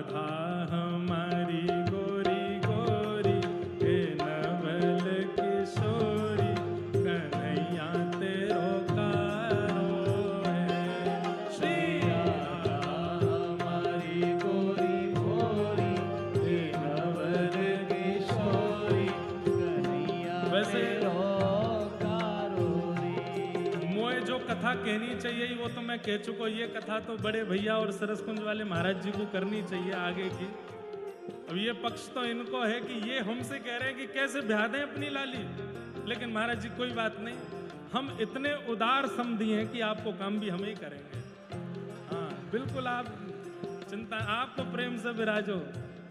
राधा हमारी गोरी गोरी, हे नवल किशोरी, कन्हैया तेरो कारो है। श्री राधा हमारी गोरी गोरी, हे नवल किशोरी, कन्हैया तेरो कारो रे। मोए जो कथा कहनी चाहिए वो तो मैं कह चुका। ये कथा तो बड़े भैया और सरसकुंज वाले महाराज जी को करनी चाहिए आगे की। अब ये पक्ष तो इनको है कि ये हमसे कह रहे हैं कि कैसे ब्याह दें अपनी लाली, लेकिन महाराज जी कोई बात नहीं, हम इतने उदार समझी हैं कि आपको काम भी हम ही करेंगे। हाँ बिल्कुल, आप चिंता, आप तो प्रेम से विराजो।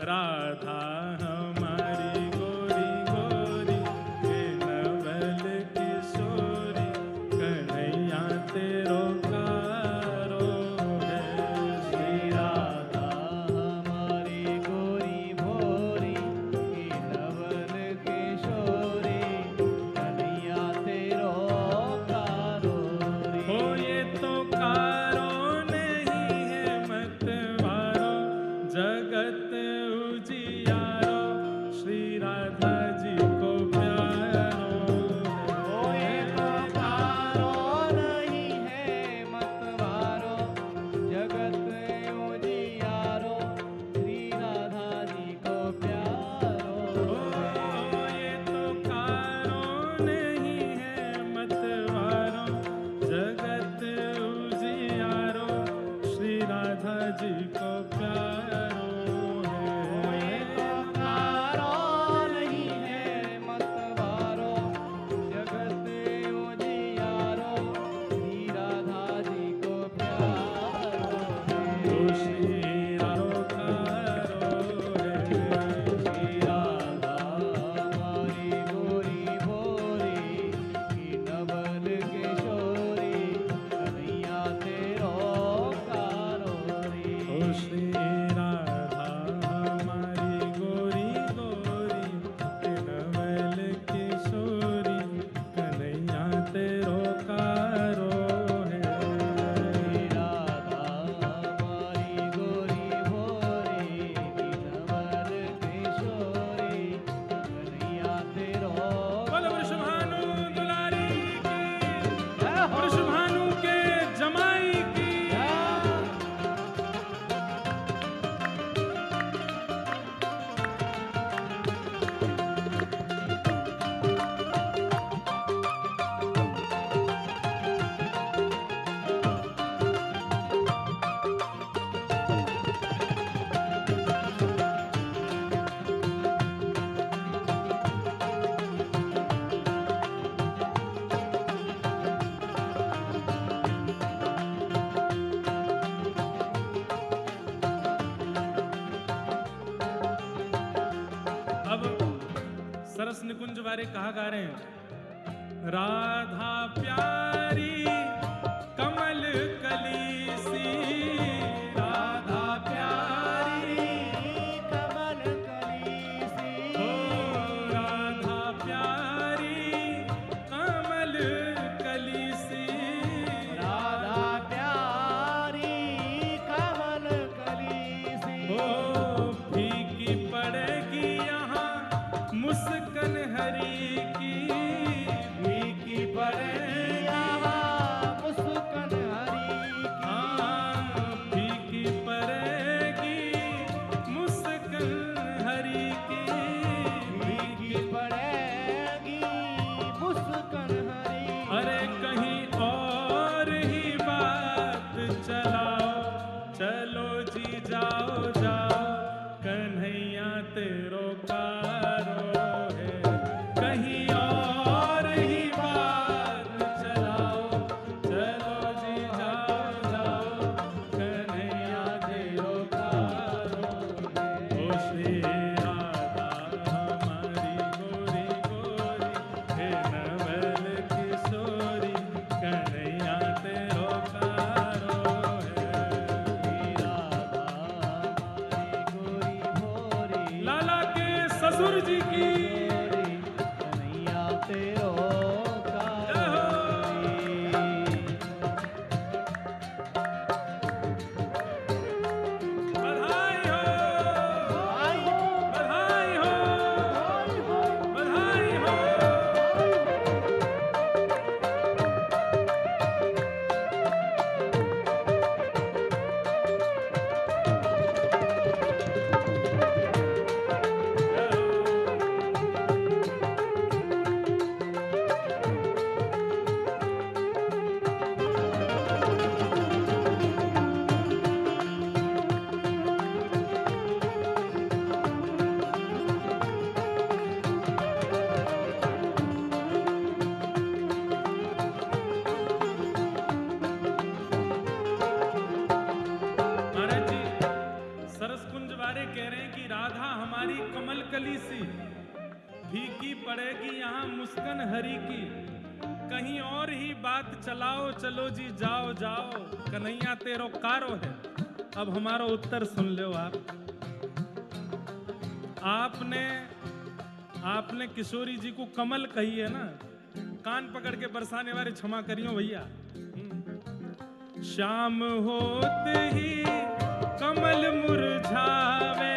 राधा हमारी गोरी गोरी, हे नवल किशोरी, कन्हैया तेरो कारो है। श्री राधा हमारी गोरी भोरी, हे नवल किशोरी, कन्हैया तेरो कारो रे। हो ये तो कारो नहीं है मतवारो, जगत उजियारो, श्री राधा जी को प्यारो है। हो ये तो कारो नहीं है मतवारो, जगत उजियारो, श्री राधा जी को प्यारो है। हो ये तो कारो नहीं है मतवारो, जगत उजियारो, श्री राधा जी को प्यारो है। हो ये तो कारो नहीं है मतवारो, जगत उजियारो, श्री राधा जी को प्यारो है। श्री राधो कारो है। श्री राधा हमारी गोरी भोरी, हे नवल किशोरी, कन्हैया तेरो कारो रे। श्री राधा हमारी गोरी गोरी, हे नवल किशोरी, कन्हैया तेरो कारो है। श्री राधा हमारी गोरी भोरी, हे नवल किशोरी, कन्हैया तेरो। बोलो वृषभानु दुलारी की, वृषभानु के जमाई की। अब सरस निकुंज बारे कहा गा रहे हैं। राधा प्यारी कमल कली सी, राधा प्यारी कमल कली सी, हो राधा प्यारी कमल कली सी, राधा प्यारी कमल कली सी, हो फीकी पड़ेगी यहाँ मुस्कान हरी की, फीकी पड़ेगी यहाँ मुस्कान हरी की। हाँ फीकी पड़ेगी मुस्कान हरी की, फीकी पड़ेगी मुस्कान हरी। अरे कहीं और ही बात चलाओ, चलो जी जाओ जाओ, कन्हैया तेरो कारो है। कहीं और ही बात चलाओ, चलो जी जाओ जाओ, कन्हैया तेरो कारो है। ओ श्री राधा हमारी गोरी गोरी, हे नवल किशोरी, कन्हैया तेरो कारो है। श्री राधा हमारी गोरी भोरी, लाला के ससुर जी की, कन्हैया तेरो कारो रे। बधाई हो। हमारी कमल कली सी फीकी पड़ेगी यहाँ मुस्कान हरी की। कहीं और ही बात चलाओ, चलो जी जाओ जाओ, कन्हैया तेरो कारो है। अब हमारा उत्तर सुन लो आपने किशोरी जी को कमल कही है ना, कान पकड़ के बरसाने वाले क्षमा करियो भैया। शाम होते ही कमल मुरझावे,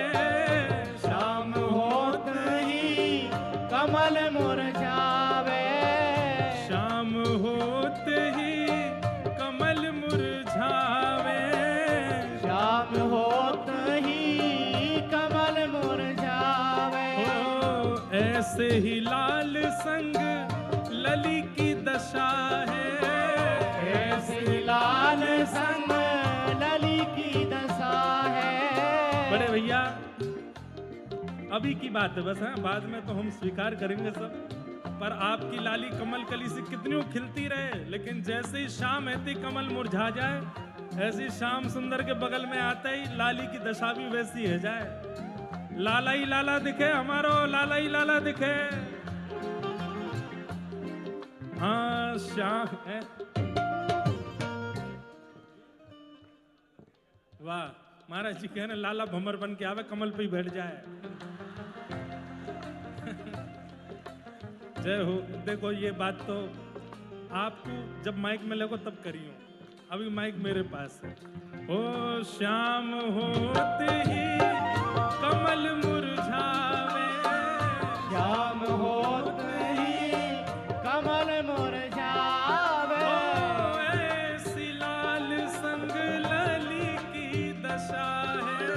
शाम होते ही कमल मुरझावे, शाम होते ही कमल मुरझावे, शाम होते ही कमल मुरझावे। ओ ऐसे ही लाल संग लली की दशा है, ऐसे लाल संग लली की दशा है। बड़े भैया अभी की बात है बस, है बाद में तो हम स्वीकार करेंगे सब। पर आपकी लाली कमल कली से कितनी खिलती रहे, लेकिन जैसे ही शाम ऐसी कमल मुरझा जाए, ऐसी श्याम सुंदर के बगल में आते ही लाली की दशा भी वैसी है जाए। लाला ही लाला दिखे हमारो, लाला ही लाला दिखे। हाँ श्याम है। वाह महाराज जी कहने लाला भंवर बन के आवे, कमल पे ही बैठ जाए। जय हो। देखो ये बात तो आपको जब माइक में लगो तब करियो, अभी माइक मेरे पास है। ओ श्याम होते ही कमल मुरझावे, श्याम होते ही कमल मुरझावे। ओ ऐसी लाल संग लली की दशा है,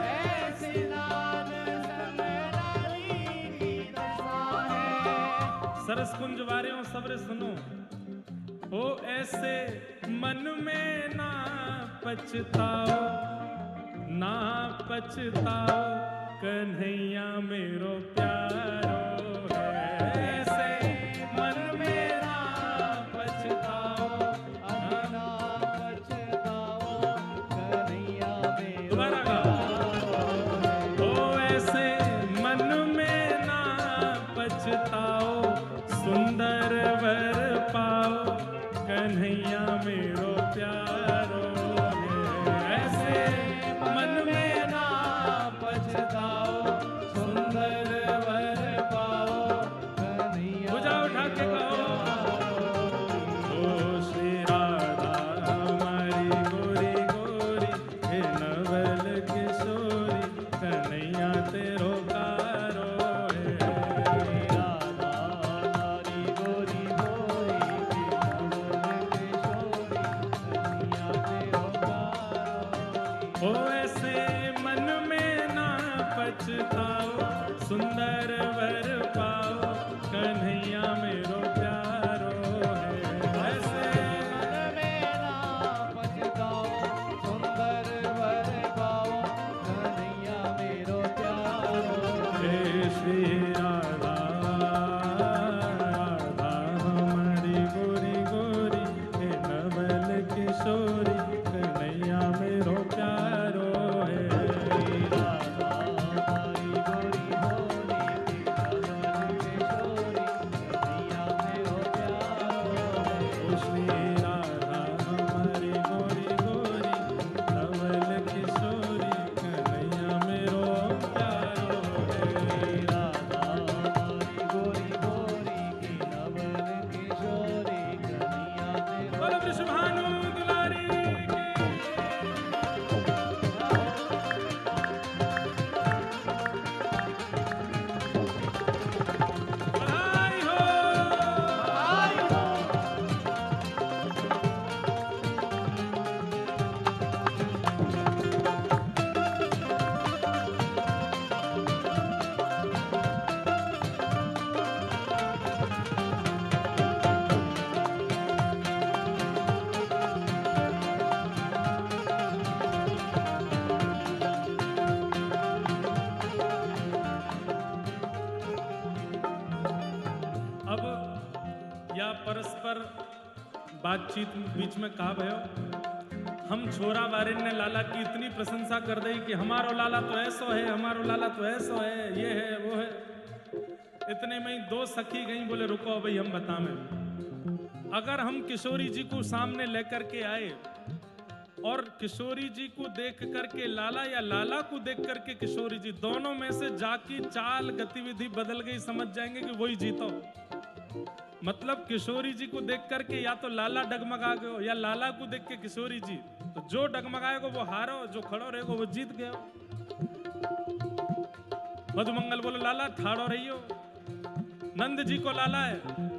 ऐसी लाल संग लली की दशा है। सरस कुंज वारियों सबरे सुनो। ओ ऐसे मन में ना पछताओ, ना पछताओ, कन्हैया मेरो प्यारो है। ऐसे मन में ना पछताओ, ना पछताओ, कन्हैया मेरो दोबारा गाओ। ओ ऐसे मन में ना पछताओ, सुंदर वर पाओ, कन्हैया मेरो प्यारो है। ऐसे मन में ना पछताओ, सुंदर वर पाओ, कन्हैया भुजा उठा के कहो। ओ श्री राधा हमारी गोरी गोरी, हे नवल किशोरी, कन्हैया तेरो कारो है। राधा हमारी गोरी गोरी, कन्हैया तेरो कारो। ओ ऐसे मन में ना पछताओ, सुंदर वर पाओ, कन्हैया मेरो प्यारो है। ऐसे मन में ना पछताओ, सुंदर वर पाओ, कन्हैया मेरो प्यारो है। हे श्री राधा राधा हमारी गोरी गोरी, हे नवल किशोरी, कन्हैया मेरो प्यारो है। राधा हमारी गोरी गोरी, नवल किशोरी, कन्हैया मेरो प्यारो है। ओ श्री राधा हमारी गोरी गोरी, नवल किशोरी, कन्हैया मेरो प्यारो है। राधा हमारी गोरी गोरी, नवल किशोरी, कन्हैया मेरो बोलो वृषभानु दुलारी की। बधाई हो। आई हो। अब या परस्पर बातचीत बीच में कहा भयो, हम छोरा बारिन ने लाला की इतनी प्रशंसा कर दी कि हमारो लाला तो ऐसो है, हमारो लाला तो ऐसो है, ये है वो है। इतने में ही दो सखी गई, बोले रुको भाई हम बतावें। अगर हम किशोरी जी को सामने लेकर के आए और किशोरी जी को देख करके लाला या लाला को देख करके किशोरी जी, दोनों में से जाकी चाल गतिविधि बदल गई, समझ जाएंगे कि वही जीतो। मतलब किशोरी जी को देख करके या तो लाला डगमगा गयो या लाला को देख के किशोरी जी, तो जो डगमगाएगा वो हारो, जो खड़ो रहेगा वो जीत गया। मधुमंगल बोलो लाला ठाड़ो रहियो। नंद जी को लाला है,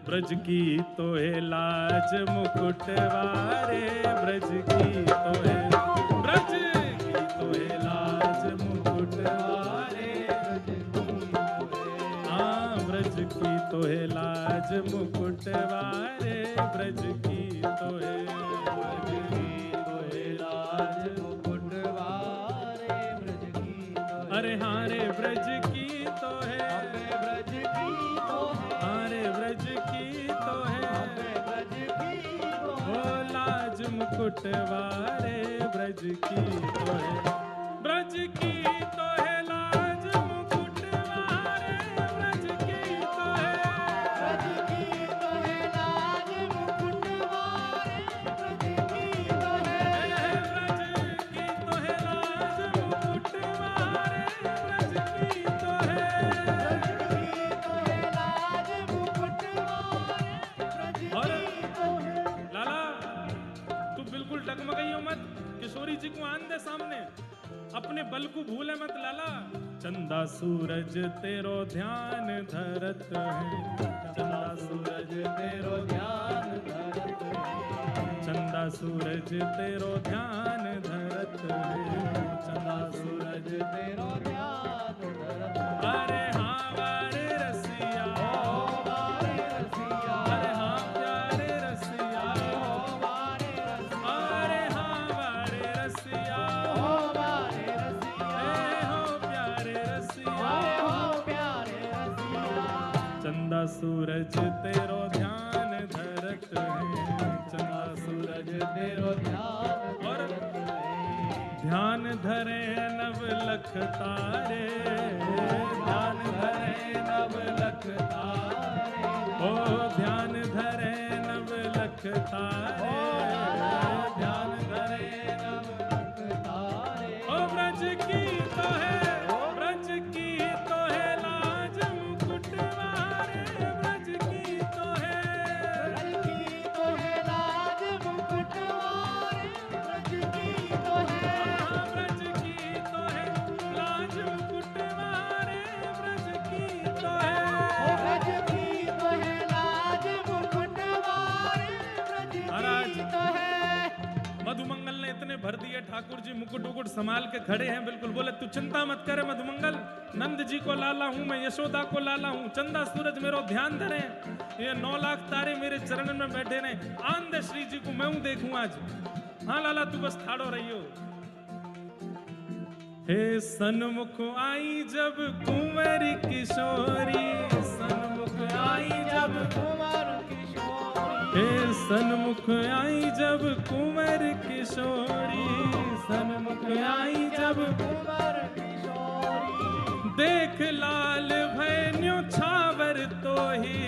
ब्रज की तो है लाज मुकुटवारे, ब्रज की तो है, ब्रज की तो है लाज मुकुटवारे, हाँ ब्रज की तो है लाज मुकुटवारे, ब्रज की तो है, ब्रज की तो है लाज मुकुटवारे, ब्रज की तो है, अरे हाँ रे ब्रज की तो है, ब्रज की तो है, अरे ब्रज की तो है, ब्रज की तो है, ओ लाज मुकुटवारे, ब्रज की तो है, ब्रज की तो है लाज मुकुटवारे, ब्रज की तो है, ब्रज की तो है लाज मुकुटवारे, ब्रज की तो है, ब्रज की तो है लाज मुकुटवारे, ब्रज की तो है। और लाला तू बिल्कुल डगमगाइयो मत, किशोरी जी को आन दे सामने, अपने बल को भूले मत लाला। चंदा सूरज तेरो ध्यान धरत है, चंदा सूरज तेरो ध्यान धरत है, चंदा सूरज तेरो ध्यान धरत है, चंदा सूरज तेरो ध्यान धरत, अरे हाँ वारे रसिया, वारे रसिया, अरे हाँ प्यारे रसिया, वारे रसिया, अरे हाँ वारे रसिया, वारे रसिया, ए हो प्यारे रसिया, हो प्यारे रसिया, चंदा सूरज तेरो ध्यान धरत है, चंदा सूरज तेरो ध्यान और ध्यान धरे नव लख तारे, ध्यान धरे नव लख तारे, ओ ध्यान धरे नव लख तारे, ध्यान धरे नव लख तारे, ओ ब्रज की तो है, ब्रज की तो है लाज मुकुटवारे, ब्रज की तो है, ब्रज की तो है लाज मुकुटवारे, ब्रज की तो है, हाँ, ब्रज की तो है लाज मुकुटवारे, ब्रज की तो है। ब्रज की तो है लाज मुकुटवारे, ब्रज महाराज। की तो है, मधुमंगल ने इतने भर दिए, ठाकुर जी मुकुट उकुट संभाल के खड़े हैं, बिल्कुल बोले तू चिंता मत करे मधुमंगल, नंद जी को लाला हूं मैं, यशोदा को लाला हूं, चंदा सूरज मेरो ध्यान धरे, ये 9 लाख तारे मेरे चरण में बैठे रहे, आन दे श्री जी को मैं हूं देखूं आज। हाँ लाला तू बस ठाड़ो रहियो। हे सन्मुख आई जब कुंवरी किशोरी, सन्मुख आई जब, कुंवर किशोरी, हे सन्मुख आई जब कुंवर किशोरी, सन्मुख आई जब, कुंवर किशोरी, देख लाल भैन्यो छावर तो ही,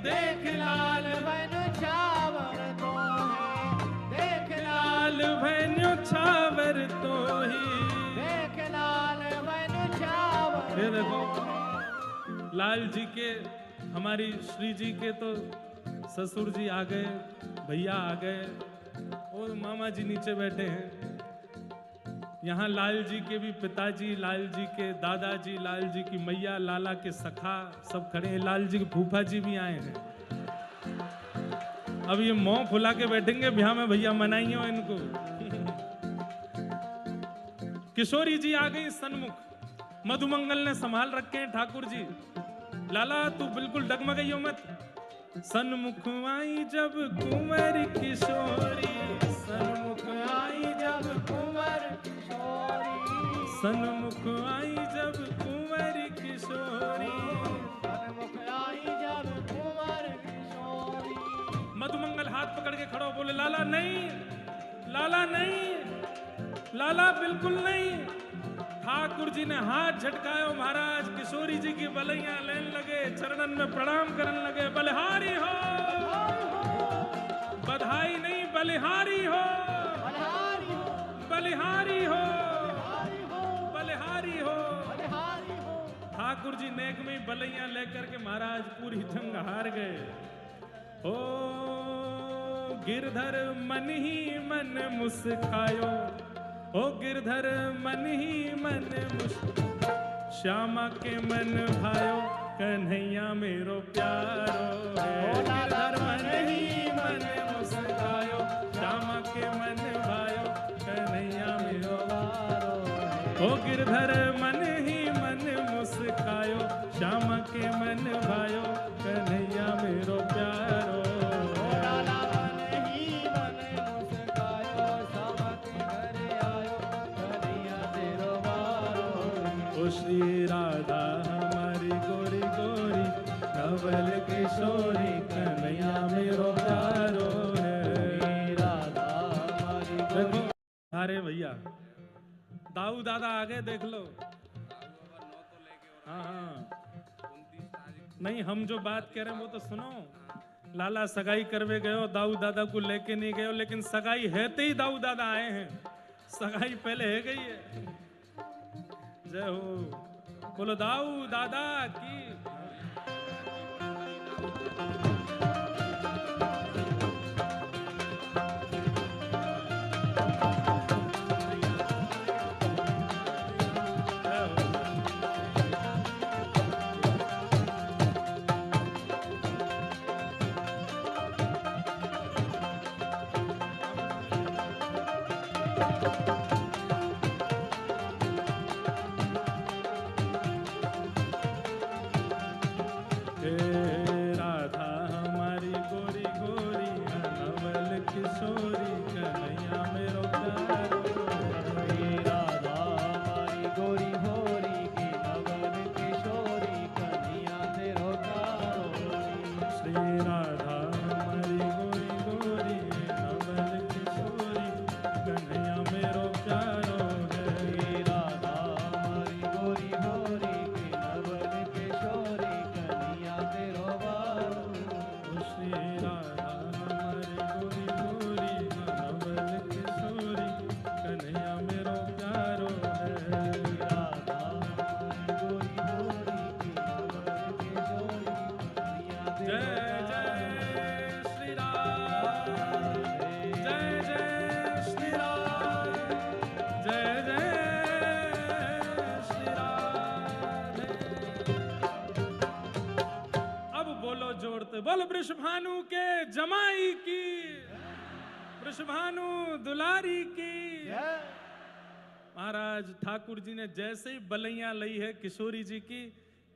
देख लाल बन छावर तो है, देख लाल भैन्यो छावर तो ही। देख लाल बन छावर, ये देखो लाल जी के, हमारी श्री जी के तो ससुर जी आ गए, भैया आ गए, और मामा जी नीचे बैठे हैं। यहाँ लाल जी के भी पिताजी, लाल जी के दादाजी, लाल जी की मैया, लाला के सखा सब खड़े हैं, लाल जी के फूफा जी भी आए हैं। अब ये मुंह फुला के बैठेंगे, ब्याह में भैया मनाइयो इनको। किशोरी जी आ गई सन्मुख, मधुमंगल ने संभाल रखे हैं ठाकुर जी। लाला तू बिल्कुल डगमगाइयो मत, सन्मुख आई जब कुंवर किशोरी, सन्मुख आई जब कुंवर, सन्मुख आई जब कुंवर किशोरी, सन्मुख आई जब कुंवर किशोरी, मधुमंगल हाथ पकड़ के खड़ो, बोले लाला नहीं, लाला नहीं, लाला बिल्कुल नहीं। ठाकुर जी ने हाथ झटकायो, महाराज किशोरी जी की बलैया लेने लगे, चरणन में प्रणाम करने लगे। बलिहारी हो, बधाई नहीं बलिहारी हो, बलिहारी हो, बलिहारी हो, बलिहारी हो, बलिहारी हो। बलिहारी हो। ठाकुर जी नेक में बलैया लेकर के महाराज पूरी जंग हार गए। ओ गिरधर मन ही मन मुस्कायो, ओ गिरधर मन ही मन श्यामा के मन भायो, कन्हैया मेरो प्यारो है। गिरधर मन ही मन मुस्कायो, श्यामा के मन भायो, कन्हैया मेरो प्यारो है। ओ गिरधर मन ही मन मुस्कायो, श्यामा के मन भायो, कन्हैया मेरो प्यारो। लाला मन ही मन मुस्कायो, श्यामा के घर आयो, कन्हैया तेरो वारो। ओ श्री राधा हमारी गोरी गोरी, नवल किशोरी, कन्हैया मेरो प्यारो है। राधा हमारी देखो अरे भैया दाऊ दादा आगे देख लो। हाँ हाँ नहीं, हम जो बात कह रहे हैं वो तो सुनो। लाला सगाई करवे गयो, दाऊ दादा को लेके नहीं गयो, लेकिन सगाई हेते ही दाऊ दादा आए हैं। सगाई पहले है गई है। जय हो, बोलो दाऊ दादा की। हे राधा हमारी गोरी गोरी, नवल किशोरी, कन्हैया मेरो प्यारो। हे राधा हमारी गोरी होरी की, नवल किशोरी, कन्हैया तेरो प्यारो। श्री राधा हमारी गोरी गोरी, नवल किशोरी, कन्हैया मेरो प्यारो है। हे राधा हमारी गोरी होरी की, नवल किशोरी, कन्हैया तेरो वारो। श्री राधा हमारी गोरी गोरी, नवल किशोरी, कन्हैया मेरो प्यारो है। राधा हमारी गोरी होरी की, नवल किशोरी, कन्हैया तेरो जय जय श्री राम, जय जय श्री राम, जय जय श्री राधे। अब बोलो जोड़ते, बोल वृषभानु के जमाई की, वृषभानु दुलारी की। जय। महाराज ठाकुर जी ने जैसे ही बलैया ली है किशोरी जी की,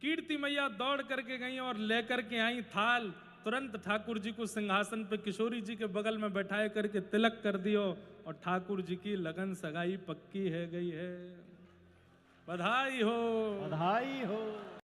कीर्ति मैया दौड़ करके गई और लेकर के आई थाल। तुरंत ठाकुर जी को सिंहासन पे किशोरी जी के बगल में बैठाए करके तिलक कर दियो, और ठाकुर जी की लगन सगाई पक्की है गई है। बधाई हो। बधाई हो।